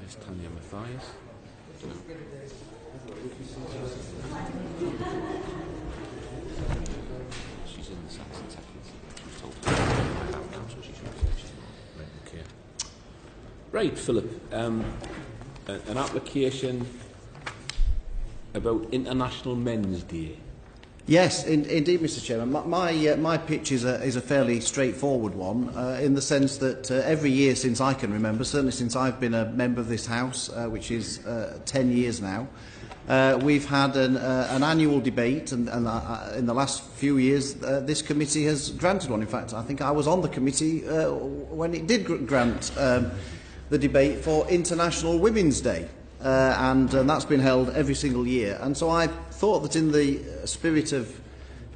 There's Tanya Mathias. She's in the Saxon Seconds. She's told her by town council she's not. Okay. Right, Philip. An application about International Men's Day. Yes, indeed, Mr. Chairman. My pitch is a fairly straightforward one, in the sense that every year since I can remember, certainly since I've been a member of this House, which is 10 years now, we've had an annual debate, and in the last few years this committee has granted one. In fact, I think I was on the committee when it did grant the debate for International Women's Day. And that's been held every single year. And so I thought that in the spirit of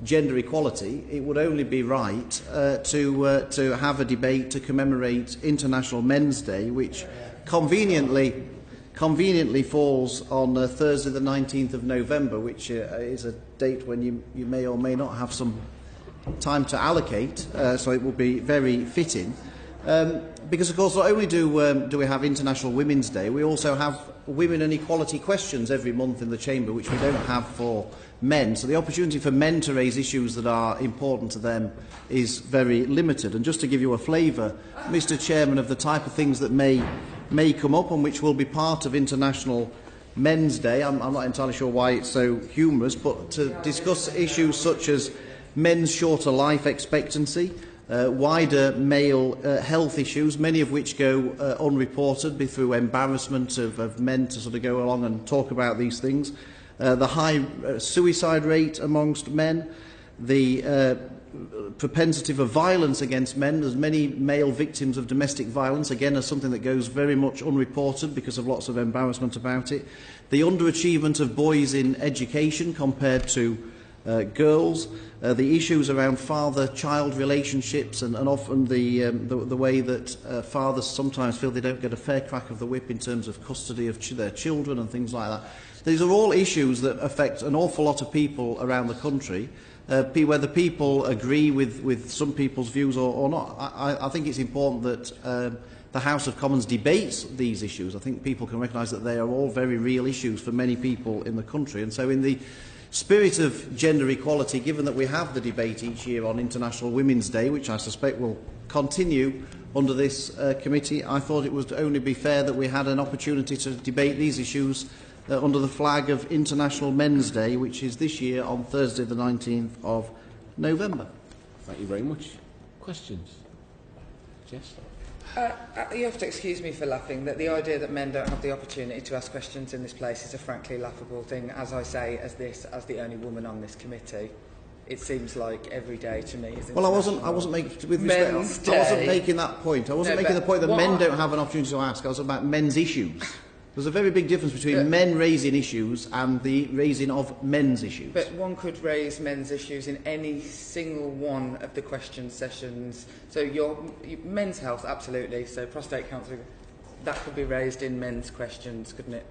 gender equality, it would only be right to have a debate to commemorate International Men's Day, which conveniently falls on Thursday the 19th of November, which is a date when you may or may not have some time to allocate, so it will be very fitting. Because, of course, not only do we have International Women's Day, we also have women and equality questions every month in the Chamber, which we don't have for men. So the opportunity for men to raise issues that are important to them is very limited. And just to give you a flavour, Mr. Chairman, of the type of things that may come up and which will be part of International Men's Day, I'm not entirely sure why it's so humorous, but to discuss issues such as men's shorter life expectancy, wider male health issues, many of which go unreported through embarrassment of men to sort of go along and talk about these things, the high suicide rate amongst men, the propensity for violence against men. There's many male victims of domestic violence, again, as something that goes very much unreported because of lots of embarrassment about it. The underachievement of boys in education compared to girls, the issues around father-child relationships, and often the way that fathers sometimes feel they don't get a fair crack of the whip in terms of custody of their children and things like that. These are all issues that affect an awful lot of people around the country, whether people agree with some people's views or not. I think it's important that the House of Commons debates these issues. I think people can recognise that they are all very real issues for many people in the country, and so in the spirit of gender equality, given that we have the debate each year on International Women's Day, which I suspect will continue under this committee, I thought it would only be fair that we had an opportunity to debate these issues under the flag of International Men's Day, which is this year on Thursday the 19th of November. Thank you very much. Questions? Jess? You have to excuse me for laughing, that the idea that men don't have the opportunity to ask questions in this place is a frankly laughable thing. As I say, as the only woman on this committee, it seems like every day to me is. Well, I wasn't making, with respect, I wasn't making that point. I wasn't making the point that men don't have an opportunity to ask. I was about men's issues. There's a very big difference between men raising issues and the raising of men's issues. But one could raise men's issues in any single one of the question sessions. So men's health, absolutely. So prostate cancer, that could be raised in men's questions, couldn't it?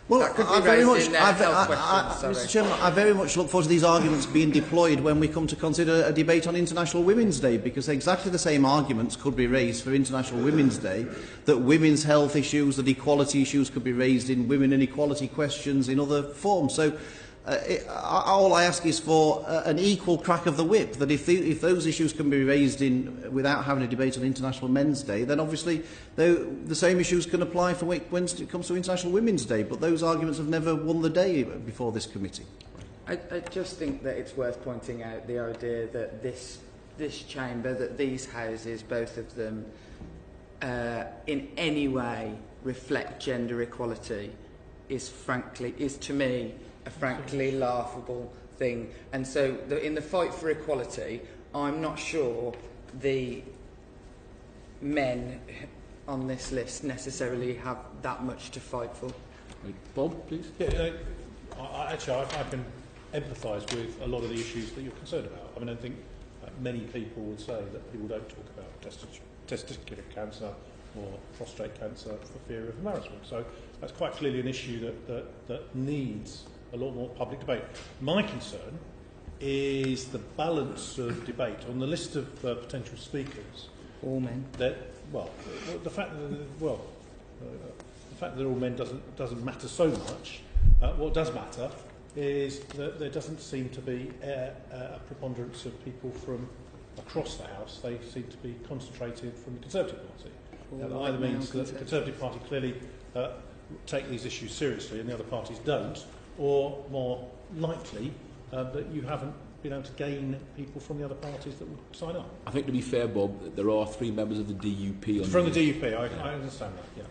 Well, Mr. Chairman, I very much look forward to these arguments being deployed when we come to consider a debate on International Women's Day, because exactly the same arguments could be raised for International Women's Day, that women's health issues, that equality issues could be raised in women and equality questions in other forms. So all I ask is for an equal crack of the whip, that if those issues can be raised without having a debate on International Men's Day, then obviously the same issues can apply for when it comes to International Women's Day, but those arguments have never won the day before this committee. I just think that it's worth pointing out the idea that this chamber, that these houses, both of them, in any way reflect gender equality is to me a frankly laughable thing. And so in the fight for equality, I'm not sure the men on this list necessarily have that much to fight for. Bob, please. Yeah, I can empathise with a lot of the issues that you're concerned about. I mean, I think many people would say that people don't talk about testicular cancer or prostate cancer for fear of embarrassment. So that's quite clearly an issue that needs a lot more public debate. My concern is the balance of debate. On the list of potential speakers, all men. The fact fact that they're all men doesn't matter so much. What does matter is that there doesn't seem to be a preponderance of people from across the House. They seem to be concentrated from the Conservative Party. That either means that the Conservative Party clearly take these issues seriously and the other parties don't, or more likely that you haven't been able to gain people from the other parties that would sign up. I think, to be fair, Bob, there are 3 members of the DUP on from the DUP. I understand that. Yeah.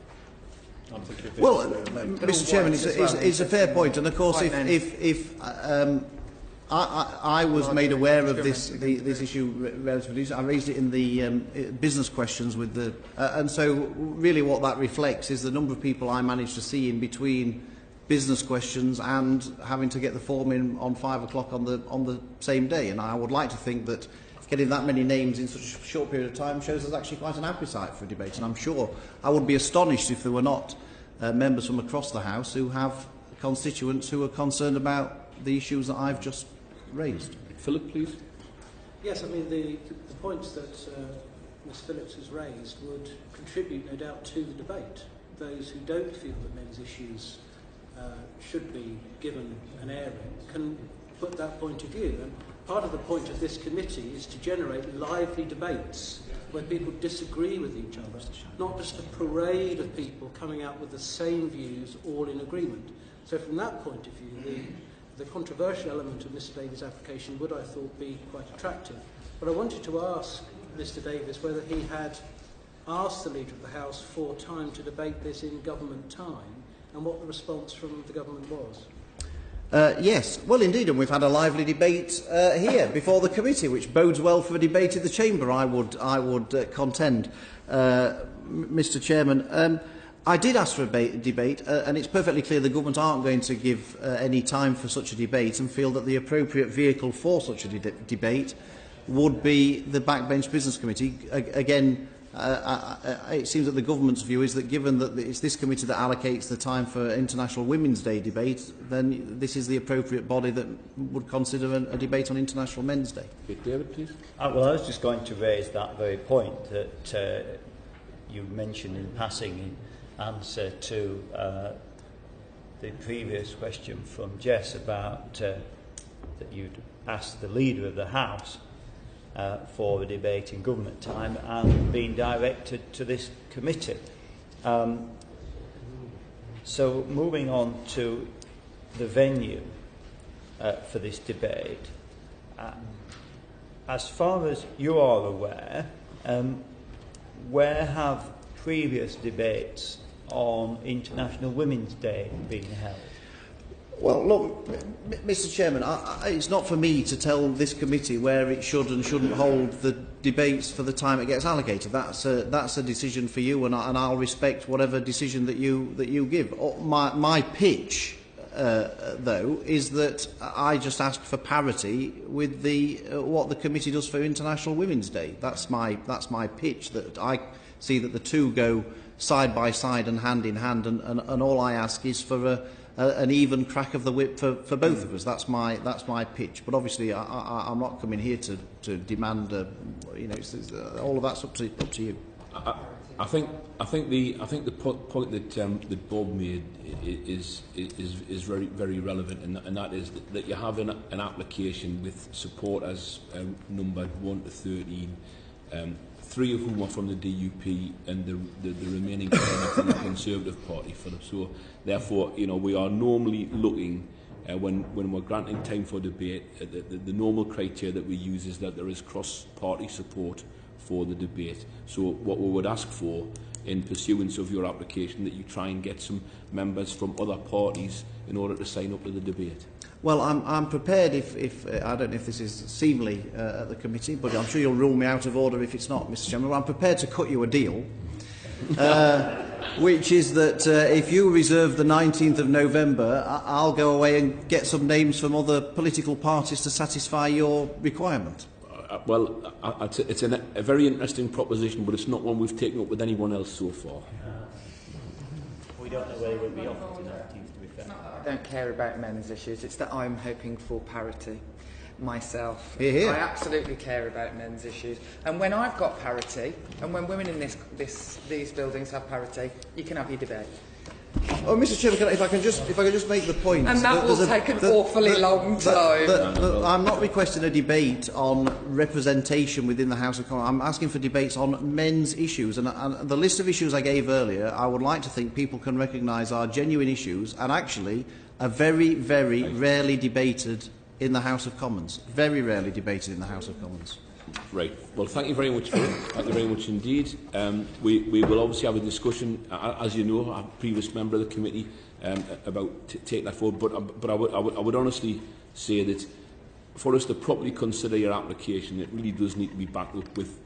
I'm thinking of this. Well, Mr. Chairman, it's a fair point, and of course, if I was made aware of this issue relatively recently. I raised it in the business questions with the, and so really what that reflects is the number of people I managed to see in between business questions and having to get the form in on 5 o'clock on the same day. And I would like to think that getting that many names in such a short period of time shows there's actually quite an appetite for a debate. And I'm sure I would be astonished if there were not members from across the House who have constituents who are concerned about the issues that I've just raised. Philip, please. Yes, I mean the points that Ms Phillips has raised would contribute, no doubt, to the debate. Those who don't feel that men's issues should be given an airing can put that point of view. And part of the point of this committee is to generate lively debates where people disagree with each other, not just a parade of people coming out with the same views, all in agreement. So from that point of view, the controversial element of Mr Davies' application would, I thought, be quite attractive. But I wanted to ask Mr Davies whether he had asked the Leader of the House for time to debate this in government time, and what the response from the government was. Yes, well indeed, and we've had a lively debate here before the committee, which bodes well for a debate in the chamber, I would contend, Mr Chairman. I did ask for a debate, and it's perfectly clear the government aren't going to give any time for such a debate, and feel that the appropriate vehicle for such a debate would be the Backbench Business Committee. Again, it seems that the government's view is that given that it's this committee that allocates the time for International Women's Day debate, then this is the appropriate body that would consider a debate on International Men's Day. David, please. Well, I was just going to raise that very point that you mentioned in passing in answer to the previous question from Jess about that you'd asked the Leader of the House for a debate in government time and being directed to this committee. So moving on to the venue for this debate, as far as you are aware, where have previous debates on International Women's Day been held? Well, look, Mr Chairman, it's not for me to tell this committee where it should and shouldn't hold the debates for the time it gets allocated. That's a decision for you, and I'll respect whatever decision that you give. My pitch, though, is that I just ask for parity with what the committee does for International Women's Day. That's my pitch, that I see that the two go side by side and hand in hand, and all I ask is for an even crack of the whip for both of us. That's my pitch. But obviously, I'm not coming here to demand. All of that's up to you. I think the point that Bob made is very very relevant, and that is that you have an application with supporters numbered 1 to 13. 3 of whom are from the DUP and the remaining 10 are from the Conservative Party, Phillips. So, therefore, we are normally looking, when we're granting time for debate, the normal criteria that we use is that there is cross-party support for the debate. So, what we would ask for, in pursuance of your application, that you try and get some members from other parties in order to sign up to the debate. Well, I'm prepared if I don't know if this is seemly at the committee, but I'm sure you'll rule me out of order if it's not, Mr Chairman. Well, I'm prepared to cut you a deal, which is that if you reserve the 19th of November, I'll go away and get some names from other political parties to satisfy your requirement. Well, it's a very interesting proposition, but it's not one we've taken up with anyone else so far. We don't know whether it will be offered to 19th, to be fair. I don't care about men's issues. It's that I'm hoping for parity myself. Hear, hear. I absolutely care about men's issues. And when I've got parity, and when women in these buildings have parity, you can have your debate. Oh, Mr. Chairman, if I can just make the point, And that will take an awfully long time. I'm not requesting a debate on representation within the House of Commons. I'm asking for debates on men's issues, and the list of issues I gave earlier, I would like to think people can recognise are genuine issues and actually are very, very rarely debated in the House of Commons. Very rarely debated in the House of Commons. Right. Well, thank you very much, Philip. Thank you very much indeed. We will obviously have a discussion, as you know, I'm a previous member of the committee, about taking that forward. But I would honestly say that for us to properly consider your application, it really does need to be backed up with